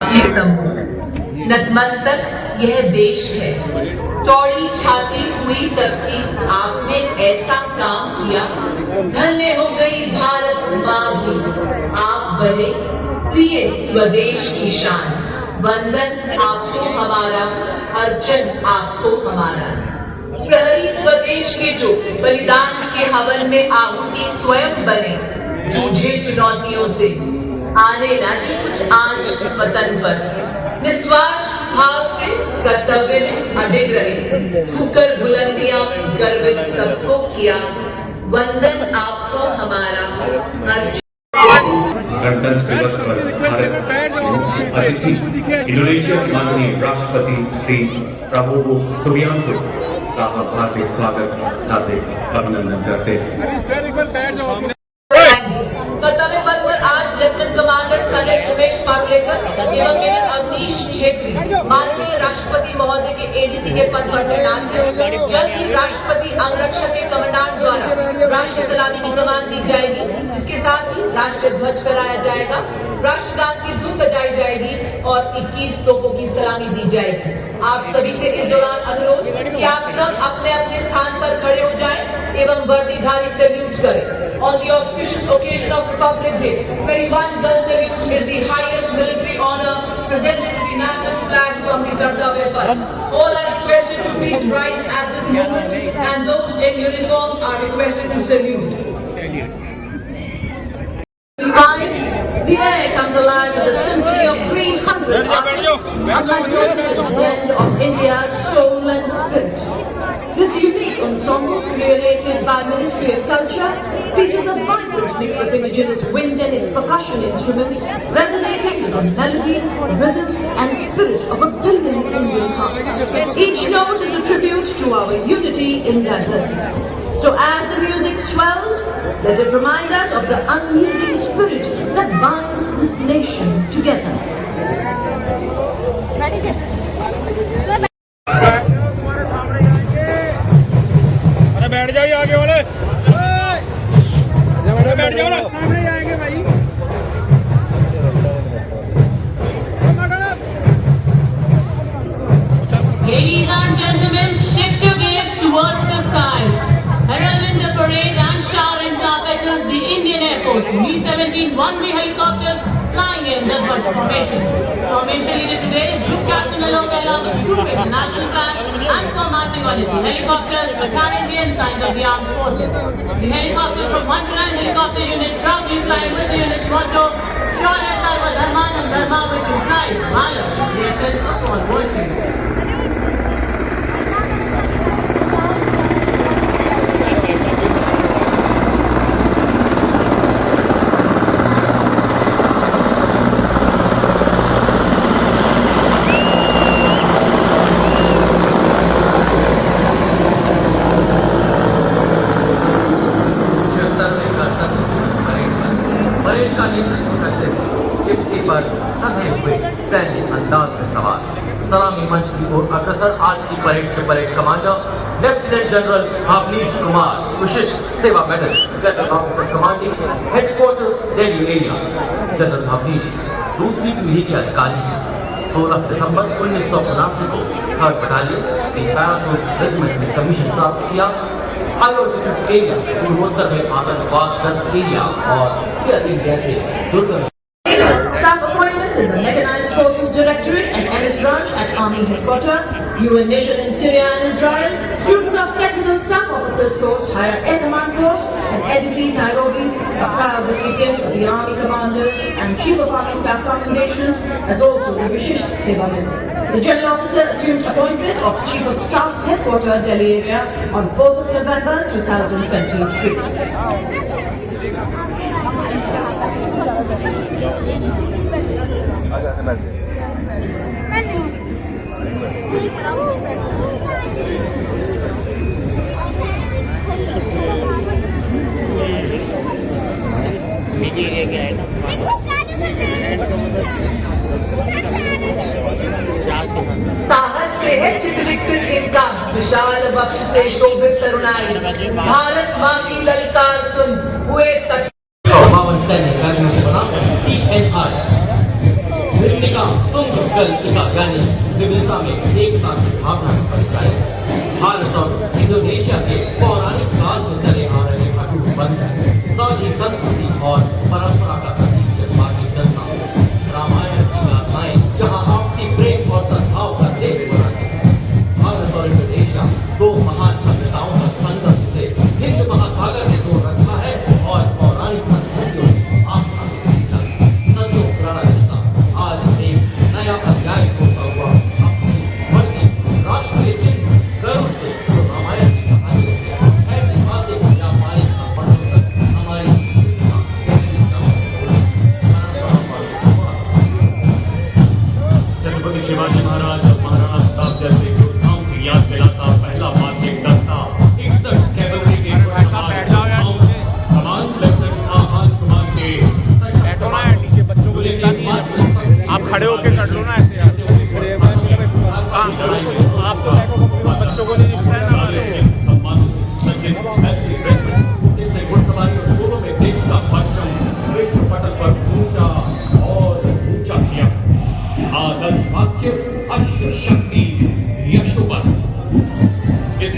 ये समूह नतमस्तक यह देश है, चौड़ी छाती हुई सबकी आपने ऐसा काम किया, धन्य हो गई भारत माँ भी। आप बने प्रिय स्वदेश की शान, वंदन आपको हमारा, अर्चन आपको हमारा। प्रहरी स्वदेश के जो बलिदान के हवन में आहुति स्वयं बने, जूझे चुनौतियों से, आने ना दी कुछ आंच वतन पर, निस्वार्थ भाव से कर्तव्य में अडिग रहे, छूकर बुलंदियां गर्वित सबको किया, वंदन आपको हमारा। गणतंत्र दिवस पर भारत अतिथि इंडोनेशिया के माननीय राष्ट्रपति श्री प्राबोवो सुबियांतो का हार्दिक स्वागत, हार्दिक अभिनंदन करते हैं। कर्तव्य पथ पर आज लेफ्टिनेंट कमांडर सैनिक उमेश पाटलेकर एवं अवनीश छेत्री माननीय राष्ट्रपति महोदय के एडीसी के पद पर तैनात हैं। जल्द ही राष्ट्रपति अंगरक्षक के कमांडेंट द्वारा राष्ट्रीय सलामी की कमान दी जाएगी। इसके साथ ही राष्ट्रीय ध्वज फहराया जाएगा, राष्ट्रगान की धुन बजाई जाएगी और 21 तोपों की सलामी दी जाएगी। आप सभी से इस दौरान अनुरोध कि आप सब अपने अपने स्थान पर खड़े हो जाएं एवं वर्दीधारी सैल्यूट करें। On the auspicious occasion of Republic Day, 21 gun salute is the highest military honor presented to the national flag from the Kartavya Path. All are requested to please rise at this moment, and those in uniform are requested to salute. The air comes alive with the symphony of 300 artists, a magnificent blend of India's soul and spirit. This unique ensemble, created by Ministry of Culture, features a vibrant mix of indigenous wind and percussion instruments, resonating with the melody, rhythm, and spirit of a billion Indian hearts. Each note is a tribute to our unity in diversity. So as the music swells, let it remind us of the unyielding spirit that binds this nation together. बैठ जाइए आगे वाले, बैठ जाओ ना, सामने जाएंगे भाई। Ladies and gentlemen, shift your gaze towards the skies. Heralding the parade and showering carpeters, the Indian Air Force Mi-17 1B helicopters flying in the Dutch formation. Formation leader today is Group Captain Alok Ahluwalia, trooping the national flag and for marching on it. The helicopters are Canadian signs of the armed forces. The helicopter from 109 helicopter unit proudly flying with the unit's motto, Shaurya Sarva Dharmanam Dharma, which implies valor in the essence of all virtues. सैन्य अंदाज में सवार सलामी मंच की ओर अग्रसर आज की परेड के parade commander lieutenant general Avnish Kumar, Vishisht Seva medal, general officer commanding headquarters Delhi area. General Avnish दूसरी पीढ़ी के अधिकारी हैं। 16 दिसंबर 1979 को 3rd बटालियन की पैराशूट रेजिमेंट में कमीशन प्राप्त किया। आयोजित एरिया पूर्वोत्तर में आतंकवाद ग्रस्त एरिया और सियाचिन जैसे दुर्गम Staff appointments in the Mechanized Forces Directorate and MS branch at Army Headquarters, UN Mission in Syria and Israel, student of Technical Staff Officers Course, Higher Air Command Course, and EDC Nairobi, a proud recipient of the Army Commanders and Chief of Army Staff Commendations, as also the Vishish Seva Member. The General Officer assumed appointment of Chief of Staff Headquarters, Delhi area on 4th of November 2023. साहस से है चित विकसित इनका, विशाल बख्श से शोभित तरुणाई, भारत माँ की ललकार सुन हुए तक। सैन्य कार्यों से बना TNI निर्णय का तुम कल का यानी विविधता में एकता की भावना का परिचय। भारत और इंडोनेशिया के पौराणिक काल से चले आ रहे अटूट बंध साझी संस्कृति और परंपरा का प्रतीक जन्माष्टमी दस्ता रामायण की गाथाएं जहां आपसी प्रेम और सद्भाव का सेतु बनाते हैं। भारत और इंडोनेशिया दो महान सभ्यताओं का संगम से हिंद महासागर ने जोड़ रखा है और पौराणिक संस्कृतियों में आस्था से खींचा। सदियों पुराना रिश्ता आज एक नया अध्याय होता हुआ अपनी बढ़ती राष्ट्रीय चिन्ह गर्व से जो रामायण की कहानियों से ऐतिहासिक व्यापारिक संबंधों तक हमारी छत्रपति शिवाजी महाराज और महाराणा प्रताप जैसे योद्धाओं की याद दिलाता पहला मार्चिंग दस्ता 61 कैवलरी के कमान लेफ्टिनेंट आहान कुमार के नीचे बच्चों को देखता नहीं है। आप खड़े होके कर लो ना ऐसे यार। आप तो बच्चों को नहीं दिखता है ना। सम्मान सचिन ऐसी इससे घुड़सवारी और दोनों में देश का परचम विश्व पटल पर ऊंचा और ऊंचा किया। आदर्श वाक्य अश्व शक्ति यशोबल इस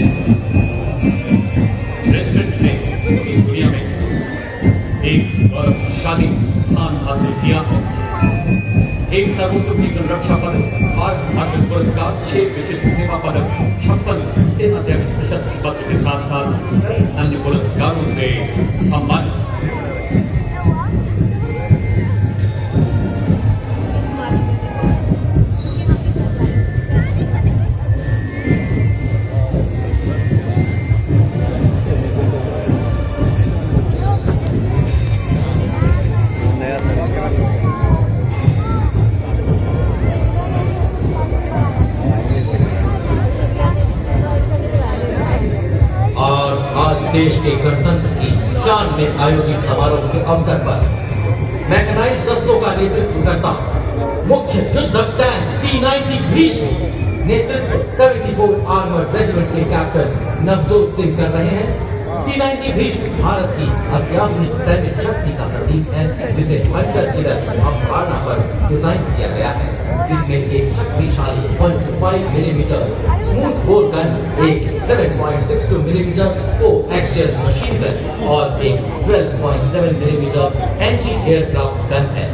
रेस्टोरेंट ने पूरी दुनिया में एक गौरवशाली स्थान हासिल किया है। एक सर्वोत्तम रक्षा पदक, 8 अटल पुरस्कार, 6 विशिष्ट सेवा पदक, 56 सेनाध्यक्ष प्रशस्ति पत्र के साथ साथ कई अन्य पुरस्कारों से सम्मानित। देश के गणतंत्र की शान में आयोजित समारोह के अवसर पर मैकेनाइज्ड दस्तों का नेतृत्व करता मुख्य युद्धक टैंक T-90 भीष्म नेतृत्व 74 आर्मर्ड रेजिमेंट के कैप्टन नवजोत सिंह कर रहे हैं। T-90 भीष्म भारत की अत्याधुनिक सैन्य शक्ति का प्रतीक है, जिसे हंटर किलर अवधारणा पर डिजाइन किया गया है, जिसमें एक शक्तिशाली 0.5 मिलीमीटर स्मूथ बोर गन, एक 7.62 मिलीमीटर को एक्सियल मशीन गन और एक 12.7 मिलीमीटर एंटी एयरक्राफ्ट गन है।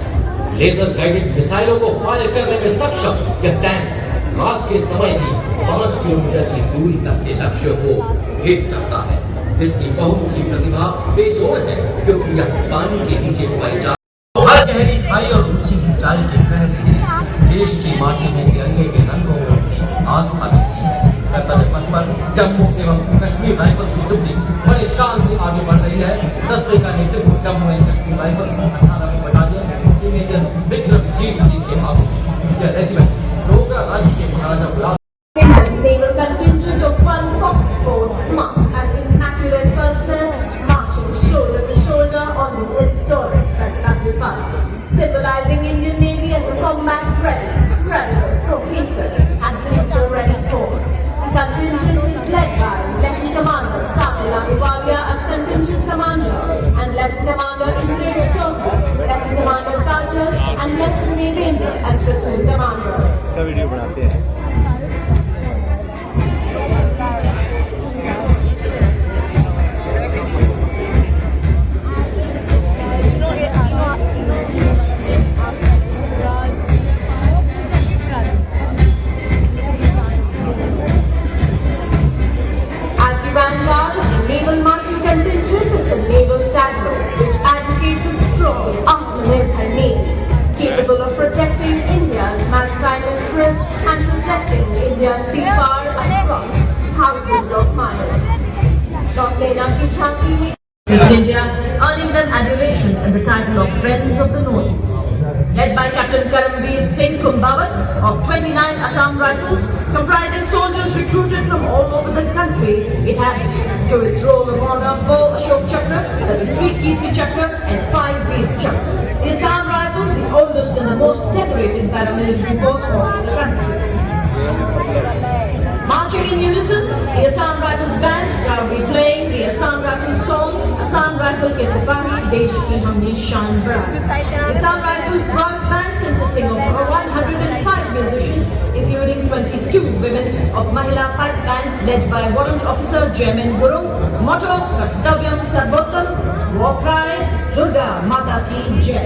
लेजर गाइडेड मिसाइलों को फायर करने में सक्षम यह टैंक रात के समय भी 5 किलोमीटर की दूरी तक के लक्ष्य को भेद सकता है। इसकी बहुमुखी प्रतिभा बेजोड़ है, क्योंकि यह पानी के नीचे पाई जाती है। हर गहरी खाई और ऊंची ऊंचाई के पहले देश की माटी में तिरंगे के रंगों में आस्था मिलती है। कर्तव्य पथ पर जम्मू एवं कश्मीर राइफल्स की टुकड़ी बड़े शान से आगे बढ़ रही है। दस्ते का नेतृत्व जम्मू एवं कश्मीर राइफल्स की 18वीं बटालियन मेजर विक्रमजीत सिंह के हाथों। यह रेजिमेंट डोगरा राज्य के महाराजा गुलाब Naval contingent of 144 smart and immaculate personnel marching shoulder to shoulder on the historic Karnataka Path, symbolizing Indian Navy as a combat-ready, credible, cohesive and future-ready force. The contingent is led by Lieutenant Commander Sahil Ahluwalia as contingent commander and Lieutenant Commander Indresh Chopra, Lieutenant Commander Kajal and Lieutenant Devendra as platoon commanders. Video बनाते हैं। Naval marching contingent is the naval tableau, which advocates a strong Atmanirbhar Navy, capable of protecting India's maritime interests and protecting India's seafarer across thousands of miles. Nausena ki Jhanki East India, earning them adulations and the title of Friends of the Northeast. Led by Captain Karambir Singh Kumbawat of 29 Assam Rifles, comprising soldiers recruited from all over the country, it has to its role of honor 4 Ashok Chakra, 3 Kirti Chakra and 5 Veer Chakra. The Assam Rifles, the oldest and the most decorated paramilitary force of the country. Marching in unison, the Assam Rifles band proudly playing the Assam Rifles song, Assam Rifle ke Sipahi, Desh ki Humne Shaan Badhaaye. The Assam Rifle brass band consisting of 105 musicians, including 22 women of Mahila Pipe Band led by Warrant Officer Jaimin Guru. Motto, Kartavyam Sarvottam, War cry, Durga Mata ki Jai.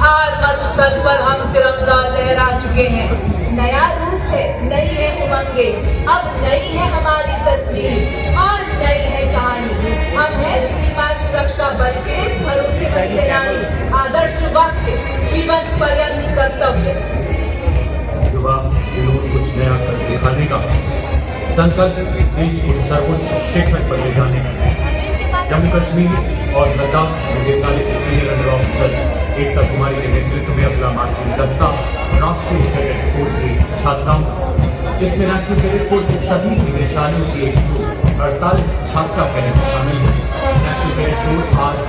हर मस्तक पर हम तिरंगा लहरा चुके हैं। नया रूप है, नई है उमंगे, अब नई है हमारी तस्वीर और नई है कहानी। हम हैं सीमा सुरक्षा बल के भरोसेमंद सेनानी, आदर्श वाक्य, जीवन पर्यंत कर्तव्य। युवा जुनून कुछ नया कर दिखाने का संकल्प देश को सर्वोच्च शिखर पर ले जाने का। जम्मू कश्मीर और लद्दाख में तैनात सीनियर अंडर ऑफिसर एकता कुमारी के नेतृत्व में अगला मार्चिंग दस्ता राष्ट्रीय कैडेट कोर की छात्राओं, इसमें राष्ट्रीय कैडेट कोर के सभी निदेशालयों की 148 छात्रा कैडेट शामिल हैं। राष्ट्रीय कैडेट कोर आज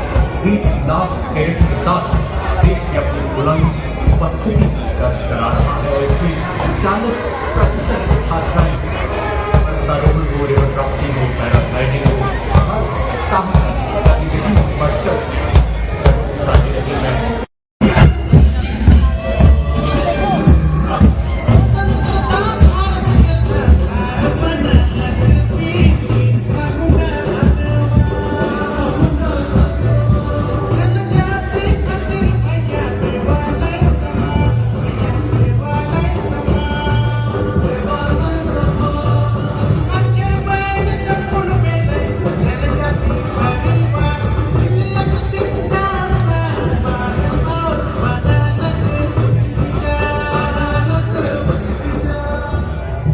20 लाख कैडेट्स के साथ देश की अपनी बुलंद उपस्थिति दर्ज करा रहा है और इसमें 40% छात्राएं रोहन को, रिवर क्रॉसिंग को, पैराग्लाइडिंग को, साहसिक गतिविधियों में बढ़कर शादी रही है।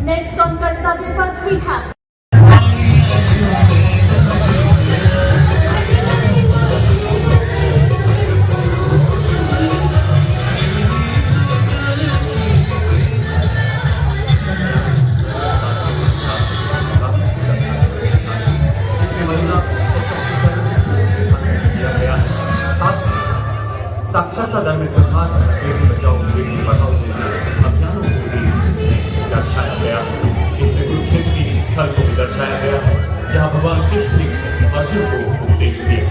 Next on Kartavya Path we have साक्षरता दर में सुधार, बेटी बचाओ बेटी पढ़ाओ जैसे अभियानों को भी दर्शाया गया। इसमें कुरुक्षेत्र की स्थल को भी दर्शाया गया है जहाँ भगवान कृष्ण ने अर्जुन को उपदेश दिया।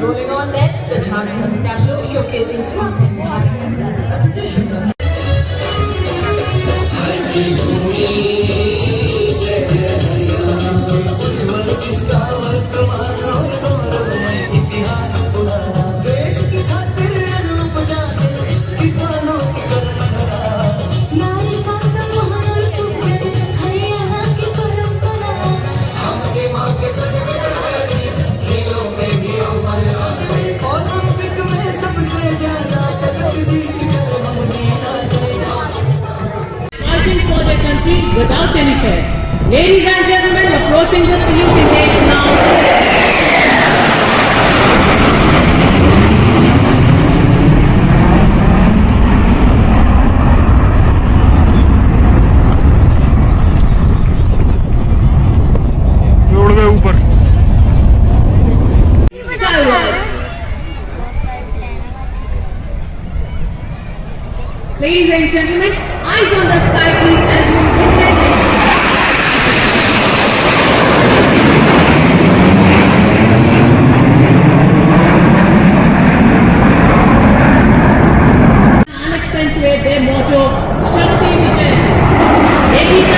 Rolling on next, the Jharkhand tableau showcasing swag and Jharkhand tradition. for their country without any fear. Ladies and gentlemen, approaching the salute stage now. Ladies and gentlemen, eyes on the sky please as you witness and accentuate their motto, Shakti Vijay. Ladies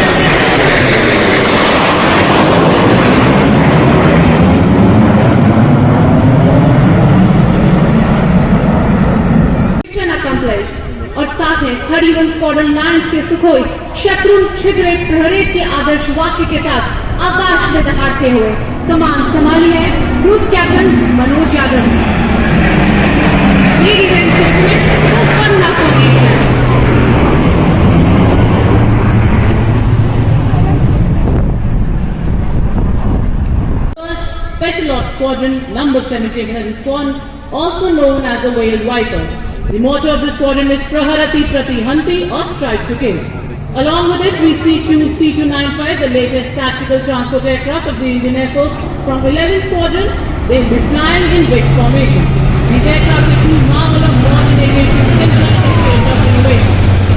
and accomplished. और साथ है 31 squadron lines के Sukhoi शत्रु छिद्रे प्रहरी के आदर्श वाक्य के साथ आकाश में दहाड़ते हुए कमान संभाली है group captain Manoj Yadav. Ladies and gentlemen, open up for Squadron number 17 Heavy Squadron, also known as the Whale Vipers. The motto of the squadron is Praharati Pratihanti, or Strike to Kill. Along with it, we see two C-295, the latest tactical transport aircraft of the Indian Air Force from 11th Squadron. They will be flying in wing formation. These aircraft are two marvel of modern aviation symbolizing state of innovation.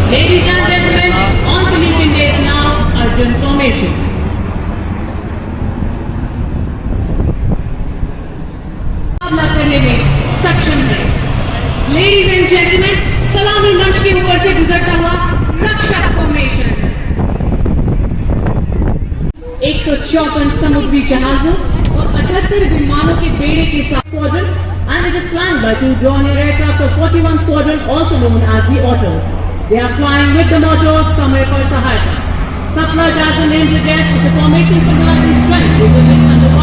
Ladies and gentlemen, on saluting days now, Arjun formation. मुकाबला करने में सक्षम है। Ladies and gentlemen, सलामी मंच के ऊपर से गुजरता हुआ रक्षा फॉर्मेशन। 154 समुद्री जहाजों और 78 विमानों के बेड़े के साथ squadron, and it is flying by two John Air aircraft of 41 Squadron, also known as the Otters. They are flying with the motto of Samay par Sahayata. Sapna as the name suggests, is a formation symbolizing strength, resilience and